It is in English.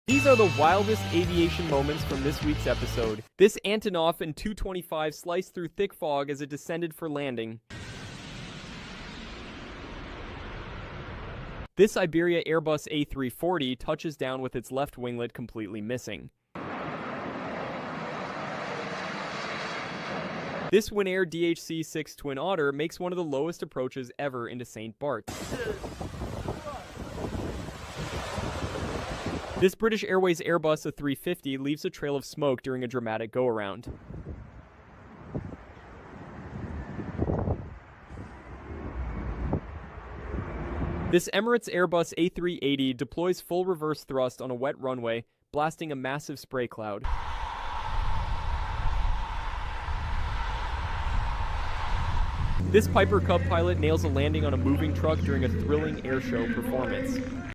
These are the wildest aviation moments from this week's episode. This Antonov An-225 sliced through thick fog as it descended for landing. This Iberia Airbus A340 touches down with its left winglet completely missing. This Winair DHC-6 Twin Otter makes one of the lowest approaches ever into St. Bart's. This British Airways Airbus A340 leaves a trail of smoke during a dramatic go-around. This Emirates Airbus A380 deploys full reverse thrust on a wet runway, blasting a massive spray cloud. This Piper Cub pilot nails a landing on a moving truck during a thrilling airshow performance.